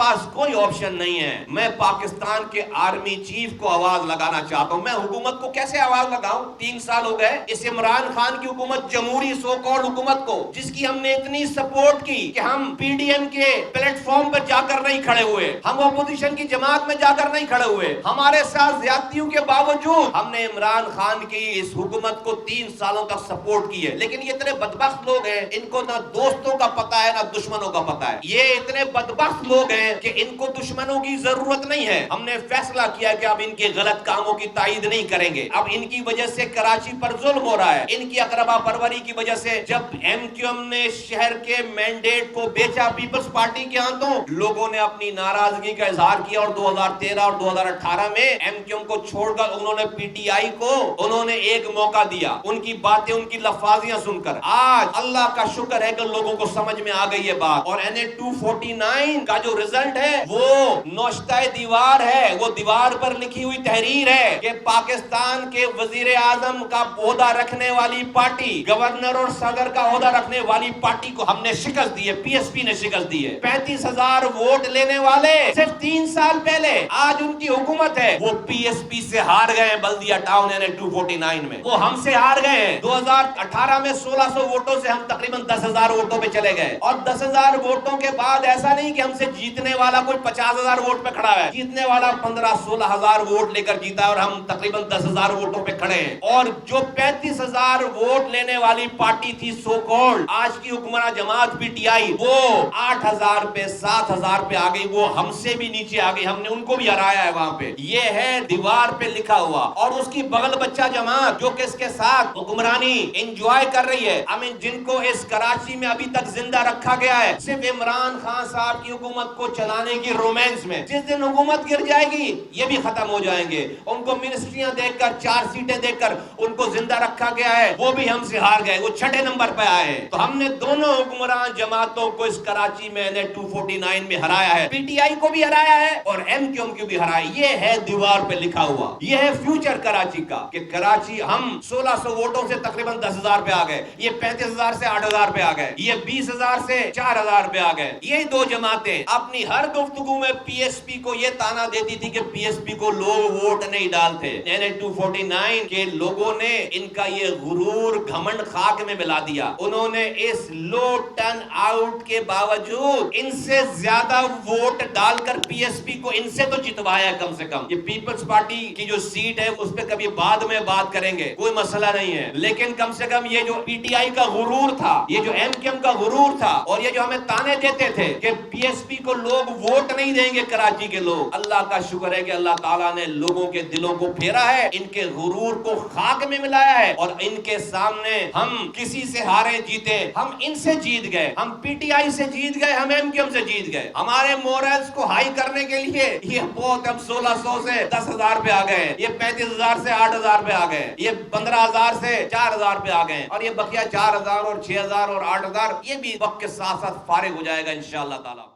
پاس کوئی آپشن نہیں ہے. میں پاکستان کے آرمی چیف کو آواز لگانا چاہتا ہوں. میں حکومت کو کیسے آواز لگاؤں؟ 3 سال ہو گئے اس عمران خان کی حکومت, جمہوری سو کالڈ حکومت کو, جس کی ہم نے اتنی سپورٹ کی کہ ہم پی ڈی ایم کے پلیٹ فارم پر جا کر نہیں کھڑے ہوئے, ہم اپوزیشن کی جماعت میں جا کر نہیں کھڑے ہوئے. ہمارے ساتھ زیادتیوں کے باوجود ہم نے عمران خان کی اس حکومت کو 3 سالوں تک سپورٹ کی ہے. لیکن یہ اتنے بدبخت لوگ ہیں, ان کو نہ دوستوں کا پتہ ہے نہ دشمنوں کا پتہ ہے. یہ اتنے بدبخت لوگ ہیں کہ ان کو دشمنوں کی ضرورت نہیں ہے. ہم نے فیصلہ کیا کہ اب ان کے غلط کاموں کی تائید نہیں کریں گے. اب ان کی وجہ سے کراچی پر ظلم ہو رہا ہے, ان کی اقربا پروری کی وجہ سے. جب ایم کیو ایم نے شہر کے مینڈیٹ کو بیچا پیپلز پارٹی کے ہاتھوں, لوگوں نے اپنی ناراضگی کا اظہار کیا, اور 2013 اور 2018 میں ایم کیو ایم کو چھوڑ کر انہوں نے پی ٹی آئی کو انہوں نے ایک موقع دیا. ان کی باتیں, ان کی لفاظیاں سن کر آج اللہ کا شکر ہے کہ لوگوں کو سمجھ میں آ گئی یہ بات. اور این اے 249 کا جو رزلٹ ہے وہ نوشتہ دیوار ہے, وہ دیوار پر لکھی ہوئی تحریر ہے کہ پاکستان کے وزیر اعظم کا عہدہ رکھنے والی پارٹی, گورنر اور صدر کا عہدہ رکھنے والی پارٹی کو ہم نے شکست دی ہے, پی ایس پی نے شکست دی ہے. 35,000 ووٹ لینے والے صرف 3 سال پہلے آج ان کی حکومت ہے, وہ پی ایس پی سے ہار گئے ہیں. بلدیہ ٹاؤن این اے 249 میں وہ ہم سے ہار گئے ہیں. 2018 میں 1600 ووٹوں سے ہم تقریباً 10,000 ووٹوں پہ چلے گئے, اور 10,000 ووٹوں کے بعد ایسا نہیں کہ ہم سے جیتنے والا کوئی 50,000 ووٹ پہ کھڑا ہے. جیتنے والا 15-16,000 ووٹ لے کر جیتا ہے, اور ہم تقریباً 10,000 ووٹوں پہ کھڑے ہیں. اور جو 35,000 ووٹ لینے والی پارٹی تھی سو کالڈ آج کی حکمراں جماعت پی ٹی آئی, وہ 8,000 پہ 7,000 پہ آ گئی, وہ ہم سے بھی نیچے آ گئی. ہم نے ان کو بھی ہرایا ہے وہاں پہ. یہ ہے دیوار پہ لکھا ہوا. اور اس کی بغل بچہ جماعت جو کہ اس کے ساتھ حکمرانی انجوائے کر رہی ہے, ہمیں جن کو اس کراچی میں ابھی تک زندہ رکھا گیا ہے صرف عمران خان صاحب کی حکومت کو چلانے کی رومانس میں. جس دن حکومت گر جائے گی یہ بھی ختم ہو جائیں گے. ان کو منسٹریاں دیکھ کر, 4 سیٹیں دیکھ کر ان کو زندہ رکھا گیا ہے, وہ بھی ہم سے ہار گئے, وہ 6 نمبر پہ آئے ہیں. تو ہم نے دونوں حکمران جماعتوں کو اس کراچی میں این اے 249 میں ہرایا ہے, پی ٹی آئی کو بھی ہرایا ہے اور ایم کیو ایم کو بھی ہرایا. یہ ہے دیوار پہ لکھا ہوا, یہ ہے فیوچر کراچی کا, کہ کراچی ہم 1600 ووٹوں سے تقریباً 10,000 پہ آ گئے, یہ 35,000 سے 8,000 پہ آ گئے, یہ 20,000 سے 4,000 پہ آ گئے. یہ دو جماعتیں اپنی ہر گفتگو میں پی ایس پی کو یہ تانا دیتی تھی کہ پی ایس پی کو لوگ ووٹ نہیں ڈالتے. این اے 249 کے لوگوں نے ان کا یہ غرور گھمنڈ خاک میں ملا دیا. انہوں نے اس لو ٹرن آؤٹ کے باوجود ان سے زیادہ ووٹ ڈال کر پی ایس پی کو ان سے تو جتوایا کم سے کم. یہ پیپلز پارٹی کی جو سیٹ ہے اس پہ کبھی بعد میں بات کریں گے, کوئی مسئلہ نہیں ہے, لیکن کم سے کم یہ جو پی ٹی آئی کا غرور تھا, یہ جو ایم کیو ایم کا غرور تھا, اور یہ جو ہمیں تانے دیتے تھے کہ پی ایس پی کو لوگ ووٹ نہیں دیں گے کراچی کے لوگ, اللہ کا شکر ہے کہ اللہ تعالیٰ نے لوگوں کے دلوں کو پھیرا ہے, ان کے غرور کو خاک میں ملایا ہے, اور ان کے سامنے ہم کسی سے ہارے جیتے, ہم ان سے جیت گئے, ہم پی ٹی آئی سے جیت گئے, ہم ایم کیو ایم سے جیت گئے. ہمارے مورلز کو ہائی کرنے کے لیے یہ بہت, ہم 1600 سے 10,000 پہ آ گئے, یہ 35,000 سے 8,000 پہ آ گئے, یہ 15,000 سے 4,000 پہ آ گئے, اور یہ بقیہ 4,000 اور 6,000 اور 8,000 یہ بھی وقت کے ساتھ ساتھ فارغ ہو جائے گا انشاءاللہ تعالی.